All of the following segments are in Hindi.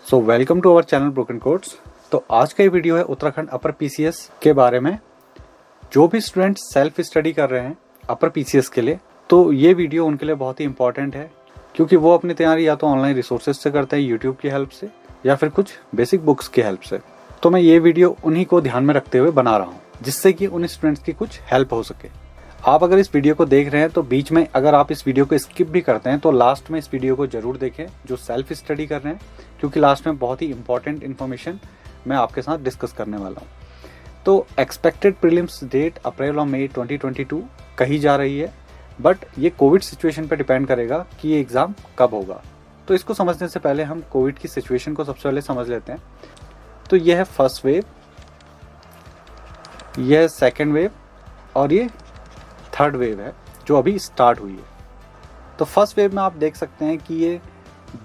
So welcome to our channel broken codes. तो आज का ये वीडियो है उत्तराखंड अपर पीसीएस के बारे में। जो भी स्टूडेंट सेल्फ स्टडी कर रहे हैं अपर पीसीएस के लिए, तो ये वीडियो उनके लिए बहुत ही इंपॉर्टेंट है, क्योंकि वो अपनी तैयारी या तो ऑनलाइन रिसोर्सेज से करते हैं, यूट्यूब की हेल्प से या फिर कुछ बेसिक बुक्स की हेल्प से। तो मैं ये वीडियो उन्हीं को ध्यान में रखते हुए बना रहा हूँ, जिससे कि उन स्टूडेंट्स की कुछ हेल्प हो सके। आप अगर इस वीडियो को देख रहे हैं तो बीच में अगर आप इस वीडियो को स्किप भी करते हैं तो लास्ट में इस वीडियो को जरूर देखें जो सेल्फ स्टडी कर रहे हैं, क्योंकि लास्ट में बहुत ही इंपॉर्टेंट इन्फॉर्मेशन मैं आपके साथ डिस्कस करने वाला हूँ। तो एक्सपेक्टेड प्रीलिम्स डेट अप्रैल और मई 2022 कही जा रही है, बट ये कोविड सिचुएशन पर डिपेंड करेगा कि ये एग्ज़ाम कब होगा। तो इसको समझने से पहले हम कोविड की सिचुएशन को सबसे पहले समझ लेते हैं। तो यह है फर्स्ट वेव, यह है सेकेंड वेव और ये थर्ड वेव है जो अभी स्टार्ट हुई है। तो फर्स्ट वेव में आप देख सकते हैं कि ये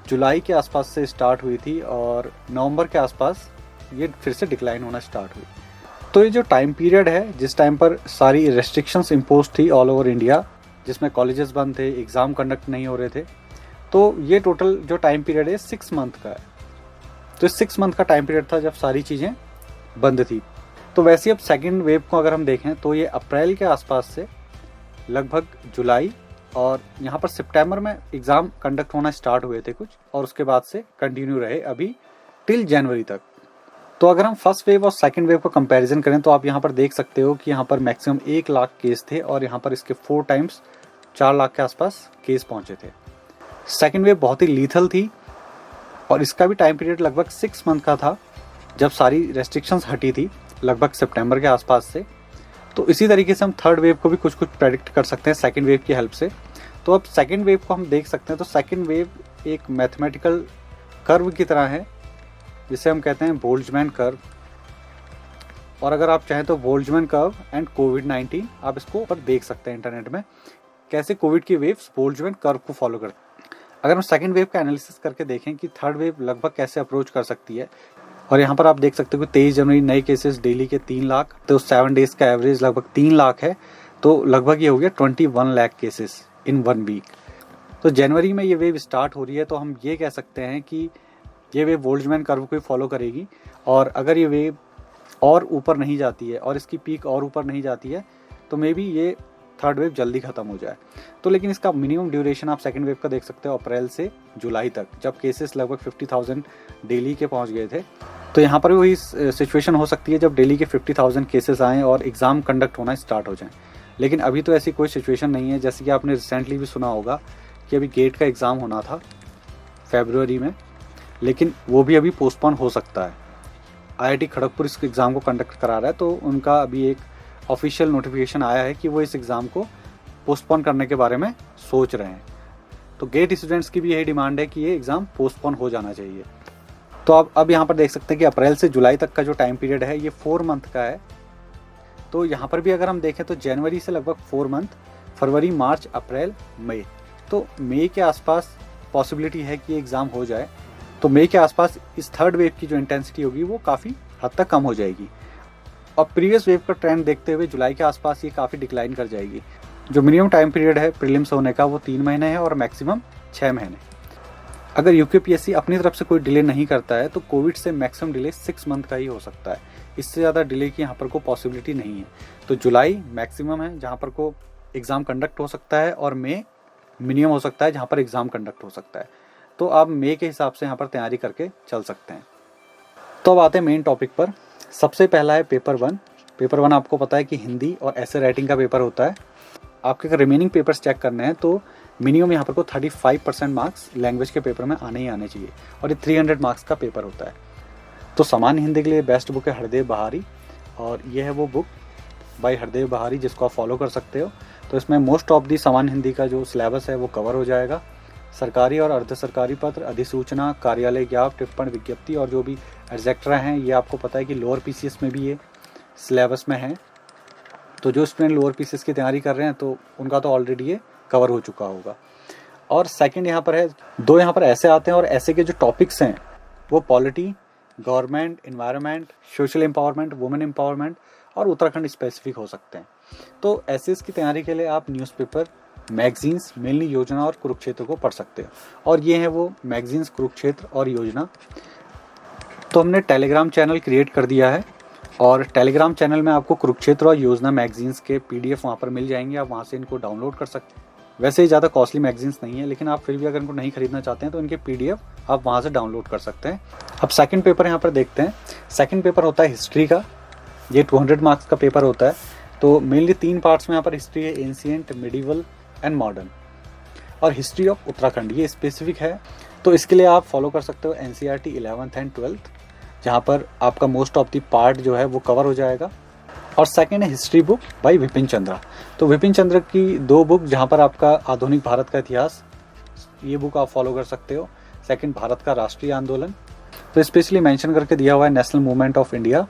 जुलाई के आसपास से स्टार्ट हुई थी और नवंबर के आसपास ये फिर से डिक्लाइन होना स्टार्ट हुई। तो ये जो टाइम पीरियड है, जिस टाइम पर सारी रेस्ट्रिक्शंस इम्पोज थी ऑल ओवर इंडिया, जिसमें कॉलेजेस बंद थे, एग्ज़ाम कंडक्ट नहीं हो रहे थे, तो ये टोटल जो टाइम पीरियड है 6 मंथ का है। तो 6 मंथ का टाइम पीरियड था जब सारी चीज़ें बंद थी। तो वैसे अब सेकेंड वेव को अगर हम देखें तो ये अप्रैल के आसपास से लगभग जुलाई और यहाँ पर सितंबर में एग्ज़ाम कंडक्ट होना स्टार्ट हुए थे कुछ, और उसके बाद से कंटिन्यू रहे अभी टिल जनवरी तक। तो अगर हम फर्स्ट वेव और सेकंड वेव का कंपैरिजन करें तो आप यहाँ पर देख सकते हो कि यहाँ पर मैक्सिमम 1 लाख केस थे और यहाँ पर इसके 4 टाइम्स 4 लाख के आसपास केस पहुँचे थे। सेकेंड वेव बहुत ही लीथल थी और इसका भी टाइम पीरियड लगभग 6 मंथ का था, जब सारी रेस्ट्रिक्शंस हटी थी लगभग सितंबर के आसपास से। तो इसी तरीके से हम थर्ड वेव को भी कुछ प्रेडिक्ट कर सकते हैं सेकेंड वेव की हेल्प से। तो अब सेकेंड वेव को हम देख सकते हैं। तो सेकेंड वेव एक मैथमेटिकल कर्व की तरह है, जिसे हम कहते हैं बोल्ट्जमैन कर्व। और अगर आप चाहें तो बोल्ट्जमैन कर्व एंड कोविड-19 आप इसको ऊपर देख सकते हैं इंटरनेट में, कैसे कोविड की वेव्स बोल्ट्जमैन कर्व को फॉलो करते हैं। अगर हम सेकेंड वेव का एनालिसिस करके देखें कि थर्ड वेव लगभग कैसे अप्रोच कर सकती है, और यहाँ पर आप देख सकते हो कि 23 जनवरी नए केसेस डेली के 3 लाख, तो 7 डेज का एवरेज लगभग 3 लाख है। तो लगभग ये हो गया 21 लाख केसेस इन 1 वीक। तो जनवरी में ये वेव स्टार्ट हो रही है, तो हम ये कह सकते हैं कि ये वेव बोल्ट्जमैन कर्व को फॉलो करेगी। और अगर ये वेव और ऊपर नहीं जाती है और इसकी पीक और ऊपर नहीं जाती है तो मे बी ये थर्ड वेव जल्दी ख़त्म हो जाए। तो लेकिन इसका मिनिमम ड्यूरेशन आप सेकेंड वेव का देख सकते हो अप्रैल से जुलाई तक, जब केसेस लगभग 50,000 डेली के पहुंच गए थे। तो यहाँ पर भी वही सिचुएशन हो सकती है जब डेली के 50,000 केसेस आएँ और एग्ज़ाम कंडक्ट होना स्टार्ट हो जाएं। लेकिन अभी तो ऐसी कोई सिचुएशन नहीं है। जैसे कि आपने रिसेंटली भी सुना होगा कि अभी गेट का एग्ज़ाम होना था फरवरी में, लेकिन वो भी अभी पोस्टपोन हो सकता है। IIT खड़गपुर इस एग्ज़ाम को कंडक्ट करा रहा है, तो उनका अभी एक ऑफिशियल नोटिफिकेशन आया है कि वो इस एग्ज़ाम को पोस्टपोन करने के बारे में सोच रहे हैं। तो गेट स्टूडेंट्स की भी यही डिमांड है कि ये एग्ज़ाम पोस्टपोन हो जाना चाहिए। तो अब यहाँ पर देख सकते हैं कि अप्रैल से जुलाई तक का जो टाइम पीरियड है ये 4 मंथ का है। तो यहाँ पर भी अगर हम देखें तो जनवरी से लगभग 4 मंथ, फरवरी, मार्च, अप्रैल, मई। तो मई के आसपास पॉसिबिलिटी है कि एग्ज़ाम हो जाए। तो मई के आसपास इस थर्ड वेव की जो इंटेंसिटी होगी वो काफ़ी हद तक कम हो जाएगी। और प्रीवियस वेव का ट्रेंड देखते हुए जुलाई के आसपास ये काफ़ी डिक्लाइन कर जाएगी। जो मिनिमम टाइम पीरियड है प्रीलिम्स होने का वो 3 महीने है और मैक्सिमम 6 महीने। अगर यूकेपीएससी अपनी तरफ से कोई डिले नहीं करता है तो कोविड से मैक्सिमम डिले 6 मंथ का ही हो सकता है। इससे ज़्यादा डिले की यहाँ पर कोई पॉसिबिलिटी नहीं है। तो जुलाई मैक्सिमम है जहाँ पर को एग्ज़ाम कंडक्ट हो सकता है, और मई मिनिमम हो सकता है जहाँ पर एग्ज़ाम कंडक्ट हो सकता है। तो आप मई के हिसाब से यहाँ पर तैयारी करके चल सकते हैं। तो अब आते हैं मेन टॉपिक पर। सबसे पहला है पेपर 1। पेपर 1 आपको पता है कि हिंदी और ऐसे राइटिंग का पेपर होता है। आपके अगर रिमेनिंग पेपर्स चेक करने हैं तो मिनिमम यहाँ पर को 35% मार्क्स लैंग्वेज के पेपर में आने ही आने चाहिए, और ये 300 मार्क्स का पेपर होता है। तो सामान्य हिंदी के लिए बेस्ट बुक है हरदेव बहारी, और ये है वो बुक बाय हरदेव बहारी जिसको आप फॉलो कर सकते हो। तो इसमें मोस्ट ऑफ दी सामान्य हिंदी का जो सिलेबस है वो कवर हो जाएगा। सरकारी और अर्ध सरकारी पत्र, अधिसूचना, कार्यालय ज्ञाप, टिप्पण, विज्ञप्ति और जो भी एग्जेक्ट्रा हैं, ये आपको पता है कि लोअर पीसीएस में भी ये सिलेबस में है। तो जो स्टूडेंट लोअर पीसीएस की तैयारी कर रहे हैं तो उनका तो ऑलरेडी ये कवर हो चुका होगा। और सेकंड यहाँ पर है, 2 यहाँ पर ऐसे आते हैं, और ऐसे के जो टॉपिक्स हैं वो polity, government, environment, social empowerment, women empowerment और उत्तराखंड स्पेसिफिक हो सकते हैं। तो ऐसे की तैयारी के लिए आप न्यूज़पेपर, मैगजीन्स, मेलनी योजना और कुरुक्षेत्र को पढ़ सकते हो। और ये है वो मैगजीन्स, कुरुक्षेत्र और योजना। तो हमने टेलीग्राम चैनल क्रिएट कर दिया है और टेलीग्राम चैनल में आपको कुरुक्षेत्र और योजना मैगजीन्स के PDF वहाँ पर मिल जाएंगे। आप वहाँ से इनको डाउनलोड कर सकते हैं। वैसे ही ज़्यादा कॉस्टली मैगजीन्स नहीं है, लेकिन आप फिर भी अगर इनको नहीं खरीदना चाहते हैं तो इनके PDF आप वहाँ से डाउनलोड कर सकते हैं। अब सेकंड पेपर यहाँ पर देखते हैं। सेकंड पेपर होता है हिस्ट्री का। ये 200 मार्क्स का पेपर होता है। तो मेनली 3 पार्ट्स में यहाँ पर हिस्ट्री है, एंशिएंट, मिडिवल एंड मॉडर्न। और हिस्ट्री ऑफ उत्तराखंड ये स्पेसिफिक है, तो इसके लिए आप फॉलो कर सकते हो NCERT 11th एंड 12th, जहाँ पर आपका मोस्ट ऑफ द पार्ट जो है वो कवर हो जाएगा। और सेकेंड है history book by Vipin Chandra. तो विपिन चंद्र की 2 बुक, जहाँ पर आपका आधुनिक भारत का इतिहास, ये बुक आप फॉलो कर सकते हो। सेकेंड भारत का राष्ट्रीय आंदोलन, तो स्पेशली मेंशन करके दिया हुआ है नेशनल मूवमेंट ऑफ इंडिया,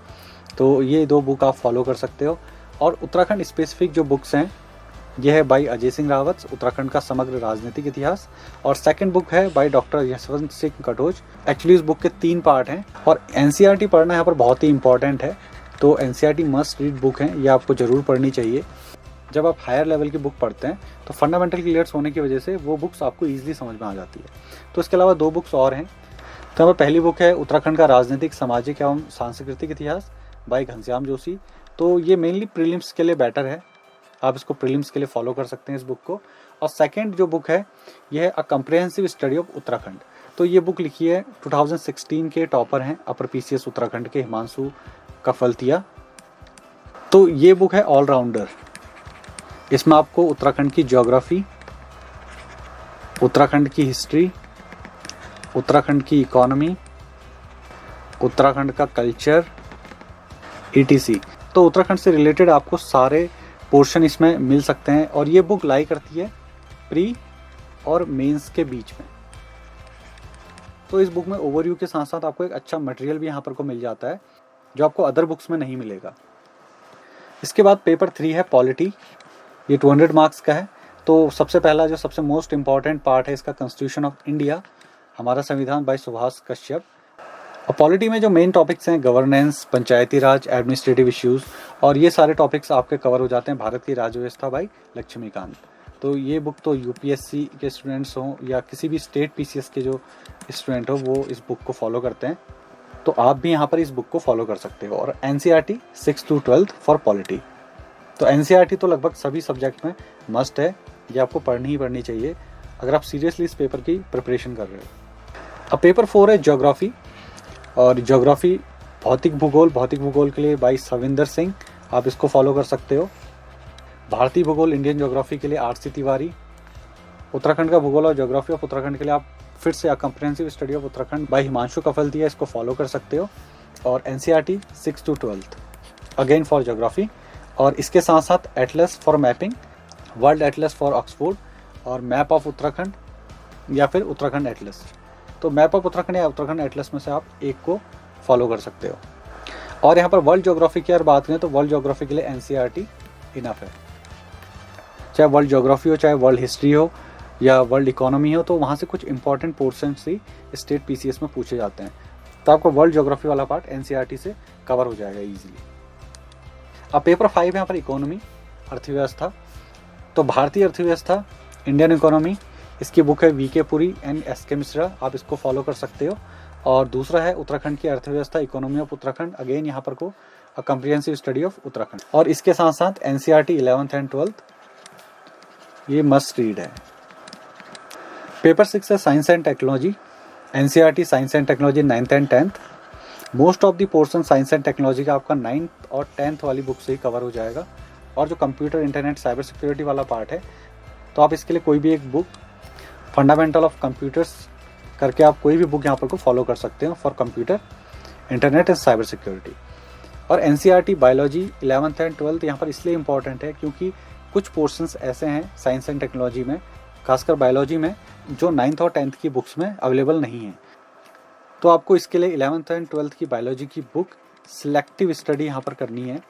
तो ये 2 बुक आप फॉलो कर सकते हो। और उत्तराखंड स्पेसिफिक जो बुक्स हैं ये है बाय अजय सिंह रावत, उत्तराखंड का समग्र राजनीतिक इतिहास। और सेकंड बुक है by doctor Yashwant Singh Katoch. Actually इस बुक के 3 पार्ट हैं और NCERT पढ़ना यहाँ पर बहुत ही इंपॉर्टेंट है। तो NCERT मस्ट रीड बुक है, ये आपको ज़रूर पढ़नी चाहिए। जब आप हायर लेवल की बुक पढ़ते हैं तो फंडामेंटल क्लियर्स होने की वजह से वो बुक्स आपको ईजिली समझ में आ जाती है। तो इसके अलावा 2 बुक्स और हैं। तो यहाँ पर पहली बुक है उत्तराखंड का राजनीतिक, सामाजिक एवं सांस्कृतिक इतिहास बाय घनश्याम जोशी। तो ये मेनली प्रीलिम्स के लिए बेटर है, आप इसको प्रीलिम्स के लिए फॉलो कर सकते हैं इस बुक को। और सेकंड जो बुक है ये है अ कम्प्रिहेंसिव स्टडी ऑफ उत्तराखंड। तो ये बुक लिखी है 2016 के टॉपर हैं अपर PCS उत्तराखंड के हिमांशु कफलतिया। तो ये बुक है ऑलराउंडर। इसमें आपको उत्तराखंड की ज्योग्राफी, उत्तराखंड की हिस्ट्री, उत्तराखंड की इकोनॉमी, उत्तराखंड का कल्चर ETC, तो उत्तराखंड से रिलेटेड आपको सारे पोर्शन इसमें मिल सकते हैं। और ये बुक लाई करती है प्री और मेंस के बीच में। तो इस बुक में ओवरव्यू के साथ साथ आपको एक अच्छा मटेरियल भी यहाँ पर को मिल जाता है, जो आपको अदर बुक्स में नहीं मिलेगा। इसके बाद पेपर 3 है पॉलिटी। ये 200 मार्क्स का है। तो सबसे पहला जो सबसे मोस्ट इम्पॉर्टेंट पार्ट है इसका कॉन्स्टिट्यूशन ऑफ इंडिया, हमारा संविधान बाय सुभाष कश्यप। और पॉलिटी में जो मेन टॉपिक्स हैं गवर्नेंस, पंचायती राज, एडमिनिस्ट्रेटिव इश्यूज, और ये सारे टॉपिक्स आपके कवर हो जाते हैं। भारत की राज्य व्यवस्था बाय लक्ष्मीकांत। तो ये बुक तो UPSC के स्टूडेंट्स हों या किसी भी स्टेट PCS के जो स्टूडेंट हो वो इस बुक को फॉलो करते हैं। तो आप भी यहाँ पर इस बुक को फॉलो कर सकते हो। और NCERT 6 to 12 फॉर पॉलिटी। तो NCERT तो लगभग सभी सब्जेक्ट में मस्ट है, ये आपको पढ़नी ही पढ़नी चाहिए अगर आप सीरियसली इस पेपर की प्रिपरेशन कर रहे हो। अब पेपर 4 है ज्योग्राफी। और ज्योग्राफी भौतिक भूगोल के लिए बाय सविंदर सिंह, आप इसको फॉलो कर सकते हो। भारतीय भूगोल इंडियन ज्योग्राफी के लिए RC तिवारी। उत्तराखंड का भूगोल और ज्योग्राफी ऑफ उत्तराखंड के लिए आप फिर से comprehensive study of Uttarakhand by Himanshu Kafaltia, इसको फॉलो कर सकते हो। और NCERT 6 to 12 again for geography. और इसके साथ साथ Atlas for mapping, world Atlas for Oxford, और मैप ऑफ उत्तराखंड या फिर उत्तराखंड एटलस। तो मैप ऑफ उत्तराखंड या उत्तराखंड एटलस में से आप एक को फॉलो कर सकते हो। और यहाँ पर वर्ल्ड ज्योग्राफी की अगर बात करें तो वर्ल्ड ज्योग्राफी के लिए NCERT इनफ है। चाहे वर्ल्ड ज्योग्राफी हो, चाहे वर्ल्ड हिस्ट्री हो या वर्ल्ड इकोनॉमी हो, तो वहाँ से कुछ इंपॉर्टेंट पोर्शंस ही स्टेट PCS में पूछे जाते हैं। तो आपको वर्ल्ड ज्योग्राफी वाला पार्ट NCERT से कवर हो जाएगा ईजिली। अब पेपर 5 यहाँ पर इकोनॉमी, अर्थव्यवस्था। तो भारतीय अर्थव्यवस्था, इंडियन इकोनॉमी, इसकी बुक है VK Puri and SK Mishra, आप इसको फॉलो कर सकते हो। और दूसरा है उत्तराखंड की अर्थव्यवस्था, इकोनॉमी ऑफ उत्तराखंड, अगेन यहाँ पर को अ कम्प्रिहेंसिव स्टडी ऑफ उत्तराखंड। और इसके साथ साथ NCERT 11th एंड 12th, ये मस्ट रीड है। पेपर 6 है science and technology. NCERT science and technology 9th and 10th। Most of the portion science and technology का आपका 9th और 10th वाली बुक से ही कवर हो जाएगा। और जो कंप्यूटर, इंटरनेट, साइबर सिक्योरिटी वाला पार्ट है, तो आप इसके लिए कोई भी एक बुक, फंडामेंटल ऑफ कंप्यूटर्स करके आप कोई भी बुक यहाँ पर को फॉलो कर सकते हो for computer, internet and cyber security. और NCERT biology 11th and 12th यहाँ पर इसलिए इम्पॉर्टेंट है क्योंकि कुछ पोर्शंस ऐसे हैं साइंस एंड टेक्नोलॉजी में, खासकर बायोलॉजी में, जो 9th और 10th की बुक्स में अवेलेबल नहीं है। तो आपको इसके लिए 11th एंड 12th की बायोलॉजी की बुक सिलेक्टिव स्टडी यहाँ पर करनी है,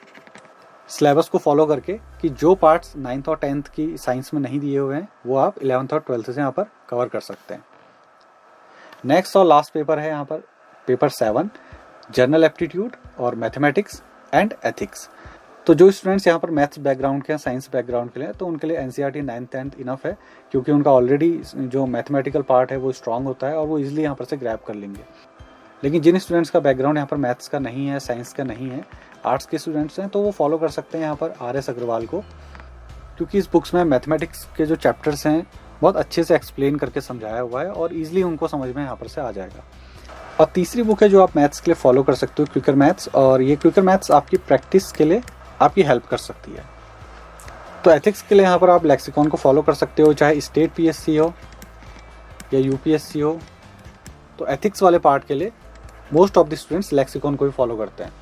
सिलेबस को फॉलो करके, कि जो पार्ट्स 9th और 10th की साइंस में नहीं दिए हुए हैं वो आप 11th और 12th से यहाँ पर कवर कर सकते हैं। नेक्स्ट और लास्ट पेपर है यहाँ पर पेपर 7, जनरल एप्टीट्यूड और मैथमेटिक्स एंड एथिक्स। तो जो स्टूडेंट्स यहाँ पर मैथ्स बैकग्राउंड के हैं, साइंस बैकग्राउंड के लिए, तो उनके लिए NCERT 9th 10th इनफ है, क्योंकि उनका ऑलरेडी जो मैथमेटिकल पार्ट है वो स्ट्रांग होता है और वो इजीली यहाँ पर से ग्रैब कर लेंगे। लेकिन जिन स्टूडेंट्स का बैकग्राउंड यहाँ पर मैथ्स का नहीं है, साइंस का नहीं है, आर्ट्स के स्टूडेंट्स हैं, तो वो फॉलो कर सकते हैं यहाँ पर RS अग्रवाल को, क्योंकि इस बुक्स में मैथमेटिक्स के जो चैप्टर्स हैं बहुत अच्छे से एक्सप्लेन करके समझाया हुआ है और ईजिली उनको समझ में यहाँ पर से आ जाएगा। और तीसरी बुक है जो आप मैथ्स के लिए फॉलो कर सकते हो, क्विकर मैथ्स, और ये क्विकर मैथ्स आपकी प्रैक्टिस के लिए आपकी हेल्प कर सकती है। तो एथिक्स के लिए यहाँ पर आप लेक्सिकॉन को फॉलो कर सकते हो, चाहे स्टेट PSC हो या UPSC हो। तो एथिक्स वाले पार्ट के लिए most of the students lexicon को भी फॉलो करते हैं।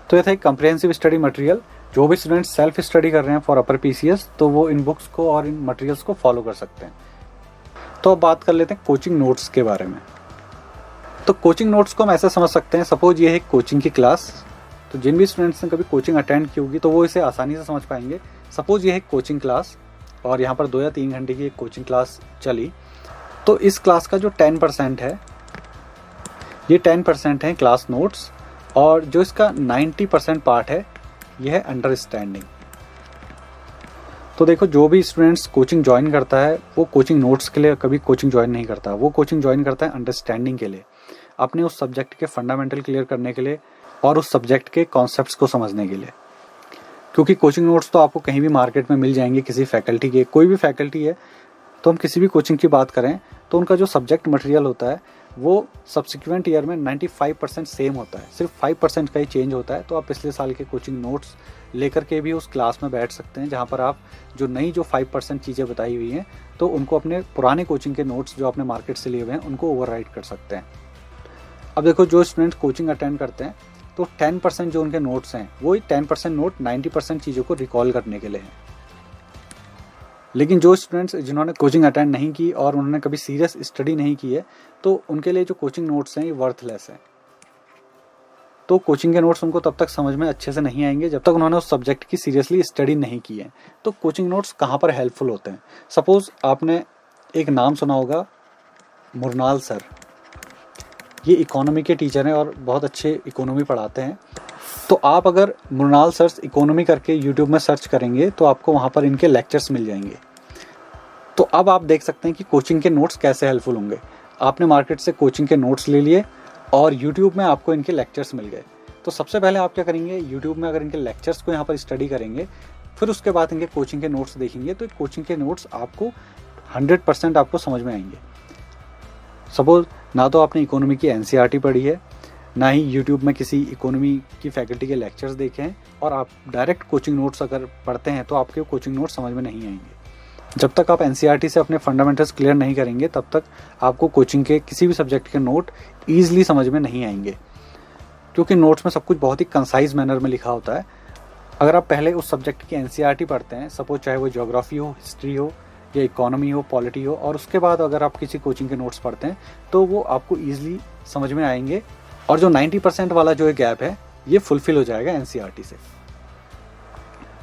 तो ये था एक कम्प्रिहेंसिव स्टडी मटेरियल। जो भी स्टूडेंट्स सेल्फ स्टडी कर रहे हैं फॉर अपर PCS, तो वो इन बुक्स को और इन मटेरियल्स को फॉलो कर सकते हैं। तो अब बात कर लेते हैं कोचिंग नोट्स के बारे में। तो कोचिंग नोट्स को हम ऐसे समझ सकते हैं, सपोज ये है कोचिंग की क्लास, तो जिन भी स्टूडेंट्स ने कभी कोचिंग अटेंड की होगी तो वो इसे आसानी से समझ पाएंगे। सपोज ये है कोचिंग क्लास और यहाँ पर 2 या 3 घंटे की एक कोचिंग क्लास चली, तो इस क्लास का जो 10% है, ये 10% है क्लास नोट्स, और जो इसका 90% पार्ट है यह है अंडरस्टैंडिंग। तो देखो, जो भी स्टूडेंट्स कोचिंग ज्वाइन करता है वो कोचिंग नोट्स के लिए कभी कोचिंग ज्वाइन नहीं करता, वो कोचिंग ज्वाइन करता है अंडरस्टैंडिंग के लिए, अपने उस सब्जेक्ट के फंडामेंटल क्लियर करने के लिए और उस सब्जेक्ट के कॉन्सेप्ट्स को समझने के लिए। क्योंकि कोचिंग नोट्स तो आपको कहीं भी मार्केट में मिल जाएंगे, किसी फैकल्टी के, कोई भी फैकल्टी है, तो हम किसी भी कोचिंग की बात करें तो उनका जो सब्जेक्ट मटेरियल होता है वो सब्सिक्वेंट ईयर में 95% सेम होता है, सिर्फ 5% का ही चेंज होता है। तो आप पिछले साल के कोचिंग नोट्स लेकर के भी उस क्लास में बैठ सकते हैं, जहाँ पर आप जो नई जो 5% चीज़ें बताई हुई हैं तो उनको अपने पुराने कोचिंग के नोट्स जो आपने मार्केट से लिए हुए हैं उनको ओवरराइट कर सकते हैं। अब देखो, जो स्टूडेंट्स कोचिंग अटेंड करते हैं तो 10% जो उनके नोट्स हैं वो 10% नोट 90% चीज़ों को रिकॉल करने के लिए हैं। लेकिन जो स्टूडेंट्स जिन्होंने कोचिंग अटेंड नहीं की और उन्होंने कभी सीरियस स्टडी नहीं की है, तो उनके लिए जो कोचिंग नोट्स हैं ये वर्थलेस हैं। तो कोचिंग के नोट्स उनको तब तक समझ में अच्छे से नहीं आएंगे जब तक उन्होंने उस सब्जेक्ट की सीरियसली स्टडी नहीं की है। तो कोचिंग नोट्स कहाँ पर हेल्पफुल होते हैं? सपोज आपने एक नाम सुना होगा, मुरनाल सर। ये इकोनॉमी के टीचर हैं और बहुत अच्छे इकोनॉमी पढ़ाते हैं। तो आप अगर मुरनाल सर्स इकोनॉमी करके यूट्यूब में सर्च करेंगे तो आपको वहाँ पर इनके लेक्चर्स मिल जाएंगे। तो अब आप देख सकते हैं कि कोचिंग के नोट्स कैसे हेल्पफुल होंगे। आपने मार्केट से कोचिंग के नोट्स ले लिए और यूट्यूब में आपको इनके लेक्चर्स मिल गए। तो सबसे पहले आप क्या करेंगे, यूट्यूब में अगर इनके लेक्चर्स को यहाँ पर स्टडी करेंगे, फिर उसके बाद इनके कोचिंग के नोट्स देखेंगे, तो कोचिंग के नोट्स आपको 100% आपको समझ में आएंगे। सपोज ना तो आपने इकोनॉमी की NCERT पढ़ी है, ना ही यूट्यूब में किसी इकोनॉमी की फैकल्टी के लेक्चर्स देखे हैं, और आप डायरेक्ट कोचिंग नोट्स अगर पढ़ते हैं तो आपके कोचिंग नोट्स समझ में नहीं आएंगे। जब तक आप NCERT से अपने फंडामेंटल्स क्लियर नहीं करेंगे तब तक आपको कोचिंग के किसी भी सब्जेक्ट के नोट ईजिली समझ में नहीं आएंगे, क्योंकि नोट्स में सब कुछ बहुत ही कंसाइज मैनर में लिखा होता है। अगर आप पहले उस सब्जेक्ट की NCERT पढ़ते हैं, सपोज चाहे वो ज्योग्राफी हो, हिस्ट्री हो या इकोनॉमी हो, पॉलिटी हो, और उसके बाद अगर आप किसी कोचिंग के नोट्स पढ़ते हैं तो वो आपको ईजिली समझ में आएंगे, और जो 90% वाला जो गैप है ये फुलफिल हो जाएगा NCERT से।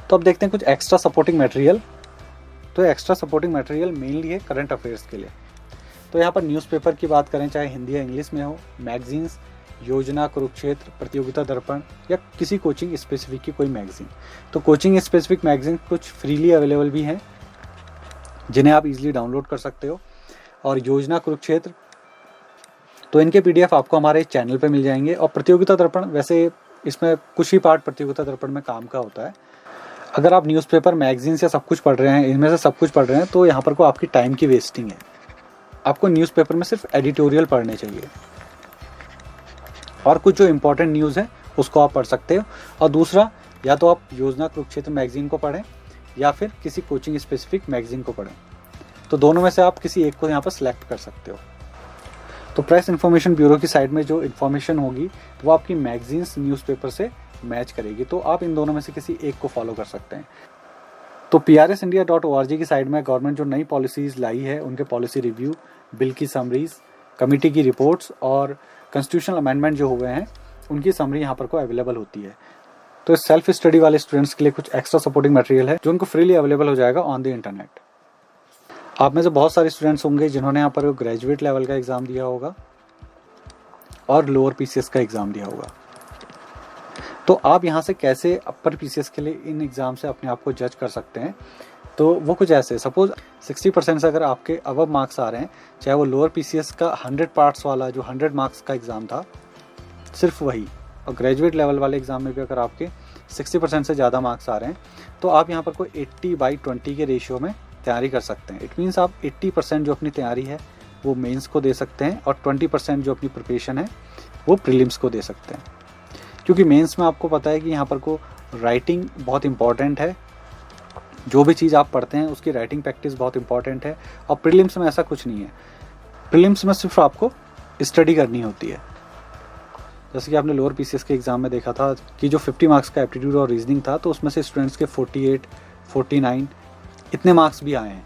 तो अब देखते हैं कुछ एक्स्ट्रा सपोर्टिंग मटेरियल। तो एक्स्ट्रा सपोर्टिंग मटेरियल मेनली है करंट अफेयर्स के लिए। तो यहाँ पर न्यूज़पेपर की बात करें, चाहे हिंदी या इंग्लिश में हो, मैगजीन्स, योजना, कुरुक्षेत्र, प्रतियोगिता दर्पण, या किसी कोचिंग स्पेसिफिक की कोई मैगजीन। तो कोचिंग स्पेसिफिक मैगजीन कुछ फ्रीली अवेलेबल भी हैं जिन्हें आप इजीली डाउनलोड कर सकते हो। और योजना, कुरुक्षेत्र, तो इनके PDF आपको हमारे चैनल पे मिल जाएंगे। और प्रतियोगिता दर्पण, वैसे इसमें कुछ ही पार्ट प्रतियोगिता दर्पण में काम का होता है। अगर आप न्यूज़पेपर, मैगजीन्स या सब कुछ पढ़ रहे हैं, इनमें से सब कुछ पढ़ रहे हैं, तो यहाँ पर को आपकी टाइम की वेस्टिंग है। आपको न्यूज़पेपर में सिर्फ एडिटोरियल पढ़ने चाहिए और कुछ जो इंपॉर्टेंट न्यूज़ है उसको आप पढ़ सकते हो। और दूसरा, या तो आप योजना, कुरुक्षेत्र मैगजीन को पढ़ें या फिर किसी कोचिंग स्पेसिफिक मैगजीन को पढ़ें। तो दोनों में से आप किसी एक को यहाँ पर सिलेक्ट कर सकते हो। तो प्रेस इन्फॉर्मेशन ब्यूरो की साइड में जो इन्फॉर्मेशन होगी वो आपकी मैगजीन्स, न्यूज़पेपर से मैच करेगी। तो आप इन दोनों में से किसी एक को फॉलो कर सकते हैं। तो prsindia.org की साइड में गवर्नमेंट जो नई पॉलिसीज़ लाई है उनके पॉलिसी रिव्यू, बिल की समरीज, कमेटी की रिपोर्ट्स और कॉन्स्टिट्यूशनल अमेंडमेंट जो हुए हैं उनकी समरी यहाँ पर को अवेलेबल होती है। तो सेल्फ स्टडी वाले स्टूडेंट्स के लिए कुछ एक्स्ट्रा सपोर्टिंग मटेरियल है जो उनको फ्रीली अवेलेबल हो जाएगा ऑन द इंटरनेट। आप में से बहुत सारे स्टूडेंट्स होंगे जिन्होंने यहाँ पर ग्रेजुएट लेवल का एग्ज़ाम दिया होगा और लोअर PCS का एग्ज़ाम दिया होगा। तो आप यहाँ से कैसे अपर PCS के लिए इन एग्ज़ाम से अपने आप को जज कर सकते हैं? तो वो कुछ ऐसे, सपोज 60% से अगर आपके अबव मार्क्स आ रहे हैं, चाहे वो लोअर पीसीएस का 100 पार्ट्स वाला जो 100 मार्क्स का एग्ज़ाम था सिर्फ वही, और ग्रेजुएट लेवल वाले एग्ज़ाम में भी अगर आपके 60% से ज़्यादा मार्क्स आ रहे हैं तो आप यहाँ पर कोई 80/20 के रेशियो में तैयारी कर सकते हैं। इट मीन्स आप 80% जो अपनी तैयारी है वो मेंस को दे सकते हैं और 20% जो अपनी प्रिपरेशन है वो प्रीलिम्स को दे सकते हैं। क्योंकि मेंस में आपको पता है कि यहाँ पर को राइटिंग बहुत इंपॉर्टेंट है, जो भी चीज़ आप पढ़ते हैं उसकी राइटिंग प्रैक्टिस बहुत इंपॉर्टेंट है, और प्रीलिम्स में ऐसा कुछ नहीं है। प्रीलिम्स में सिर्फ आपको स्टडी करनी होती है। जैसे कि आपने लोअर पीसीएस के एग्ज़ाम में देखा था कि जो 50 मार्क्स का एप्टीट्यूड और रीजनिंग था तो उसमें से स्टूडेंट्स के 48, 49 इतने मार्क्स भी आए हैं।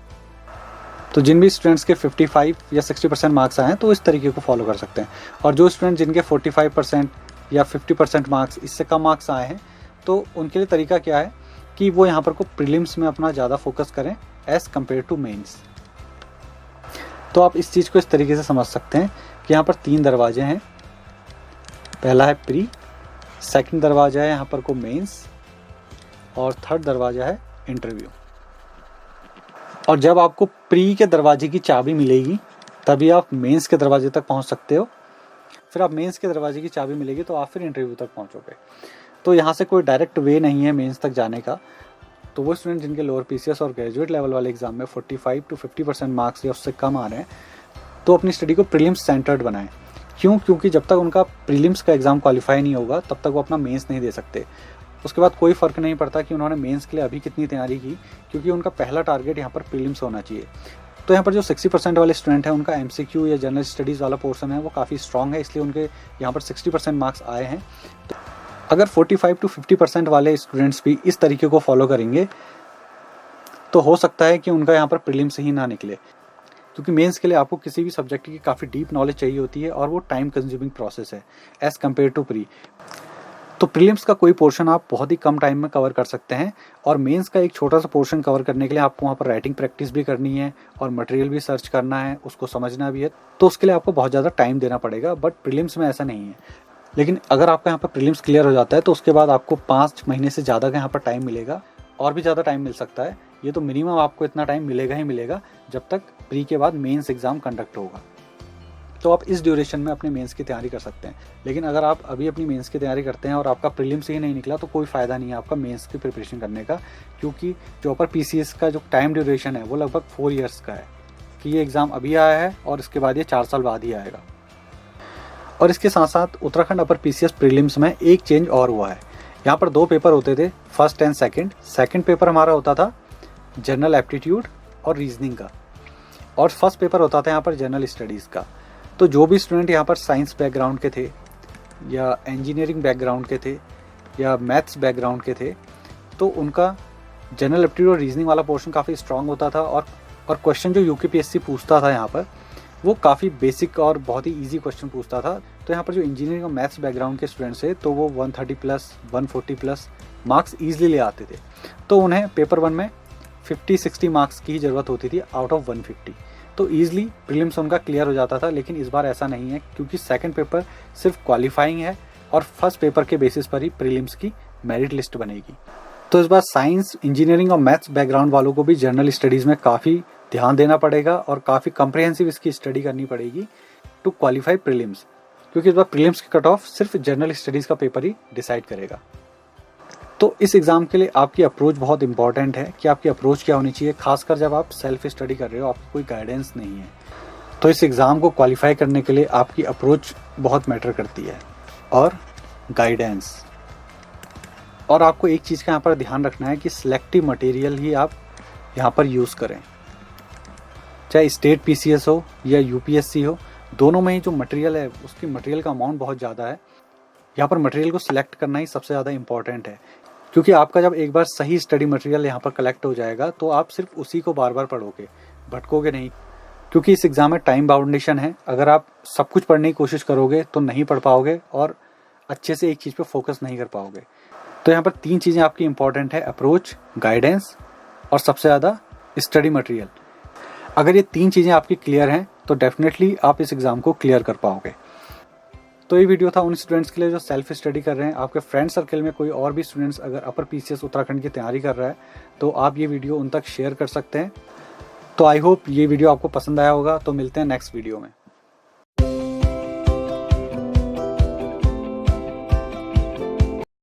तो जिन भी स्टूडेंट्स के 55 या 60% मार्क्स आए हैं तो इस तरीके को फॉलो कर सकते हैं। और जो स्टूडेंट जिनके 45% या 50% मार्क्स, इससे कम मार्क्स आए हैं, तो उनके लिए तरीका क्या है कि वो यहाँ पर को प्रीलिम्स में अपना ज़्यादा फोकस करें एज़ कम्पेयर टू मेंस। तो आप इस चीज़ को इस तरीके से समझ सकते हैं कि यहाँ पर 3 दरवाजे हैं। पहला है प्री, सेकंड दरवाजा है यहाँ पर को मेंस, और थर्ड दरवाजा है इंटरव्यू। और जब आपको प्री के दरवाजे की चाबी मिलेगी तभी आप मेंस के दरवाजे तक पहुँच सकते हो। फिर आप मेंस के दरवाजे की चाबी मिलेगी तो आप फिर इंटरव्यू तक पहुँचोगे। तो यहाँ से कोई डायरेक्ट वे नहीं है मेंस तक जाने का। तो वो स्टूडेंट जिनके लोअर पीसीएस और ग्रेजुएट लेवल वाले एग्जाम में 45 to 50% मार्क्स या उससे कम आ रहे हैं तो अपनी स्टडी को प्रीलिम्स सेंटर्ड बनाएं। क्यों? क्योंकि जब तक उनका प्रीलिम्स का एग्ज़ाम क्वालिफाई नहीं होगा तब तक वो अपना मेंस नहीं दे सकते। उसके बाद कोई फ़र्क नहीं पड़ता कि उन्होंने मेंस के लिए अभी कितनी तैयारी की, क्योंकि उनका पहला टारगेट यहाँ पर प्रीलिम्स होना चाहिए। तो यहाँ पर जो 60% वाले स्टूडेंट हैं उनका MCQ या जनरल स्टडीज़ वाला पोर्शन है वो काफ़ी स्ट्रॉन्ग है, इसलिए उनके यहाँ पर 60% मार्क्स आए हैं। तो अगर 45 to 50% वाले स्टूडेंट्स भी इस तरीके को फॉलो करेंगे तो हो सकता है कि उनका यहाँ पर प्रीलिम्स ही ना निकले, क्योंकि मेंस के लिए आपको किसी भी सब्जेक्ट की काफ़ी डीप नॉलेज चाहिए होती है और वो टाइम कंज्यूमिंग प्रोसेस है एज़ कम्पेयर टू प्री। तो प्रीलिम्स का कोई पोर्शन आप बहुत ही कम टाइम में कवर कर सकते हैं, और मेंस का एक छोटा सा पोर्शन कवर करने के लिए आपको वहाँ पर राइटिंग प्रैक्टिस भी करनी है और मटेरियल भी सर्च करना है, उसको समझना भी है, तो उसके लिए आपको बहुत ज़्यादा टाइम देना पड़ेगा। बट प्रीलिम्स में ऐसा नहीं है। लेकिन अगर आपका यहाँ पर प्रीलिम्स क्लियर हो जाता है तो उसके बाद आपको 5 महीने से ज़्यादा का यहाँ पर टाइम मिलेगा, और भी ज़्यादा टाइम मिल सकता है। ये तो मिनिमम आपको इतना टाइम मिलेगा ही मिलेगा जब तक प्री के बाद मेंस एग्ज़ाम कंडक्ट होगा। तो आप इस ड्यूरेशन में अपने मेंस की तैयारी कर सकते हैं। लेकिन अगर आप अभी अपनी मेंस की तैयारी करते हैं और आपका प्रीलिम्स ही नहीं निकला तो कोई फ़ायदा नहीं है आपका मेंस की प्रिपरेशन करने का, क्योंकि जो अपर पीसीएस का जो टाइम ड्यूरेशन है वो लगभग 4 ईयर्स का है, कि ये एग्ज़ाम अभी आया है और इसके बाद ये 4 साल बाद ही आएगा। और इसके साथ साथ उत्तराखंड अपर पीसीएस प्रीलिम्स में एक चेंज और हुआ है। यहाँ पर 2 पेपर होते थे, फर्स्ट एंड सेकंड पेपर हमारा होता था जनरल एप्टीट्यूड और रीजनिंग का, और फर्स्ट पेपर होता था यहाँ पर जनरल स्टडीज़ का। तो जो भी स्टूडेंट यहाँ पर साइंस बैकग्राउंड के थे या इंजीनियरिंग बैकग्राउंड के थे या मैथ्स बैकग्राउंड के थे तो उनका जनरल एप्टीट्यूड और रीजनिंग वाला पोर्शन काफ़ी स्ट्रॉन्ग होता था, और क्वेश्चन जो यूकेपीएससी पूछता था यहाँ पर वो काफ़ी बेसिक और बहुत ही इजी क्वेश्चन पूछता था। तो यहाँ पर जो इंजीनियरिंग और मैथ्स बैकग्राउंड के स्टूडेंट्स थे तो वो 130+, 140+ मार्क्स ईजिली ले आते थे। तो उन्हें पेपर 1 में 50-60 मार्क्स की ज़रूरत होती थी आउट ऑफ 150, तो ईजिली प्रीलिम्स उनका क्लियर हो जाता था। लेकिन इस बार ऐसा नहीं है, क्योंकि सेकंड पेपर सिर्फ क्वालिफाइंग है और फर्स्ट पेपर के बेसिस पर ही प्रीलिम्स की मेरिट लिस्ट बनेगी। तो इस बार साइंस, इंजीनियरिंग और मैथ्स बैकग्राउंड वालों को भी जनरल स्टडीज़ में काफ़ी ध्यान देना पड़ेगा और काफ़ी कम्प्रिहेंसिव इसकी स्टडी करनी पड़ेगी टू क्वालिफाई प्रीलिम्स, क्योंकि इस बार प्रीलिम्स की कट ऑफ सिर्फ जनरल स्टडीज़ का पेपर ही डिसाइड करेगा। तो इस एग्ज़ाम के लिए आपकी अप्रोच बहुत इंपॉर्टेंट है कि आपकी अप्रोच क्या होनी चाहिए, खासकर जब आप सेल्फ स्टडी कर रहे हो, आपकी कोई गाइडेंस नहीं है। तो इस एग्ज़ाम को क्वालिफाई करने के लिए आपकी अप्रोच बहुत मैटर करती है, और गाइडेंस। और आपको एक चीज़ का यहाँ पर ध्यान रखना है कि सिलेक्टिव मटेरियल ही आप यहाँ पर यूज़ करें, चाहे स्टेट पीसीएस हो या यूपीएससी हो, दोनों में ही जो मटेरियल है उसकी मटेरियल का अमाउंट बहुत ज़्यादा है। यहाँ पर मटेरियल को सिलेक्ट करना ही सबसे ज़्यादा इंपॉर्टेंट है, क्योंकि आपका जब एक बार सही स्टडी मटेरियल यहाँ पर कलेक्ट हो जाएगा तो आप सिर्फ उसी को बार बार पढ़ोगे, भटकोगे नहीं। क्योंकि इस एग्ज़ाम में टाइम बाउंडेशन है, अगर आप सब कुछ पढ़ने की कोशिश करोगे तो नहीं पढ़ पाओगे और अच्छे से एक चीज़ पे फोकस नहीं कर पाओगे। तो यहाँ पर 3 चीज़ें आपकी इंपॉर्टेंट है, अप्रोच, गाइडेंस और सबसे ज़्यादा स्टडी मटेरियल। अगर ये 3 चीज़ें आपकी क्लियर हैं तो डेफिनेटली आप इस एग्ज़ाम को क्लियर कर पाओगे। तो ये वीडियो था उन स्टूडेंट्स के लिए जो सेल्फ स्टडी कर रहे हैं। आपके फ्रेंड सर्कल में कोई और भी स्टूडेंट्स अगर अपर पीसीएस उत्तराखंड की तैयारी कर रहा है तो आप ये वीडियो उन तक शेयर कर सकते हैं। तो आई होप ये वीडियो आपको पसंद आया होगा। तो मिलते हैं नेक्स्ट वीडियो में।